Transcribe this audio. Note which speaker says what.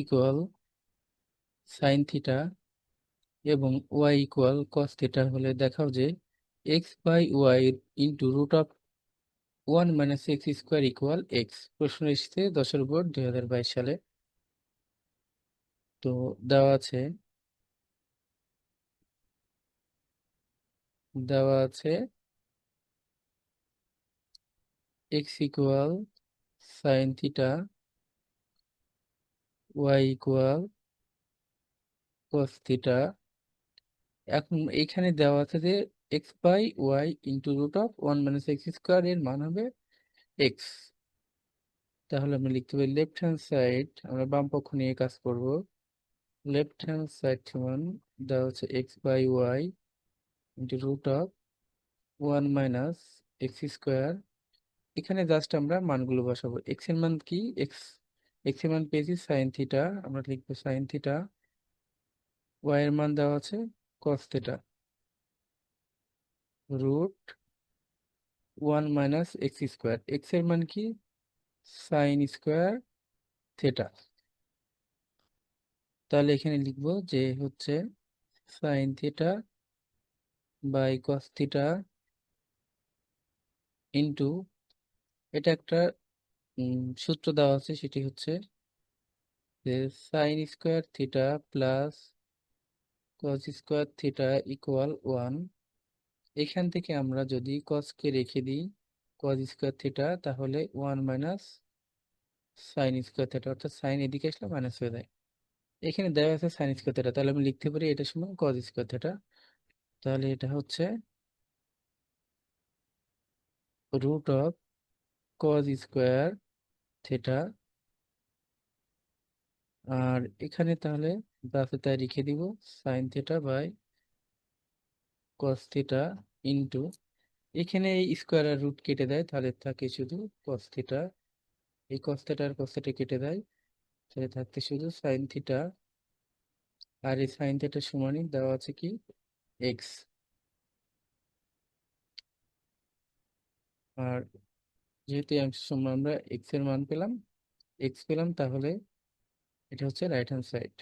Speaker 1: Equal sine theta এবং Y equal cos theta হলে দেখাও যে X by Y into root of 1 - x² equal X. প্রশ্ন এসেছে 10-এর উপর 2022 সালে। তো দেওয়া আছে দেওয়া আছে X equal sine theta, Y equal cos theta. এখন এখানে দেওয়া আছে যে X by Y into root of 1 - x² এর মান হবে এক্স। তাহলে আমরা লিখতে পারি লেফট হ্যান্ড সাইড, আমরা বাম পক্ষ নিয়ে কাজ করব। লেফট হ্যান্ড সাইড সমান দেওয়া হচ্ছে X by Y into root of 1 - x²। এখানে জাস্ট আমরা মানগুলো বসাবো। এক্স এর মান কি? এক্স এর মান পেয়েছি সাইন থিটা, আমরা লিখবো সাইন থিটা। ওয়াই এর মান দেওয়া আছে cos theta, root 1 - x²। X এর মান কি? Sine square theta. তাহলে এখানে লিখবো যে হচ্ছে sine theta by cos theta into, এটা একটা সূত্র দেওয়া আছে, সেটি হচ্ছে যে sine square theta plus cos square theta equal 1। এখান থেকে আমরা যদি কসকে রেখে দিই কস স্কোয়ার থিটা, তাহলে 1 - সাইন স্কোয়ার থিটা, অর্থাৎ সাইন এদিকে আসলে মাইনাস হয়ে যায়। এখানে দেওয়া আছে সাইন স্কোয়ার থিটা, তাহলে আমি লিখতে পারি এটা সমান কস স্কোয়ার থিটা। তাহলে এটা হচ্ছে root of cos square theta. আর এখানে তাহলে যা আছে তাই রেখে দিব, sine theta by cos theta into, এখানে এই স্কোয়ার আর রুট কেটে দেয়, তাহলে থাকে শুধু কস থিটা। এই কস থিটা আর কস থিটা কেটে দেয়, তাহলে থাকতে শুধু সাইন থিটা। আর এই সাইন থিটার সমানই দেওয়া আছে কি এক্স। আর যেহেতু এই অংশের সময় আমরা এক্স এর মান পেলাম, এক্স পেলাম, তাহলে এটা হচ্ছে রাইট হ্যান্ড সাইড।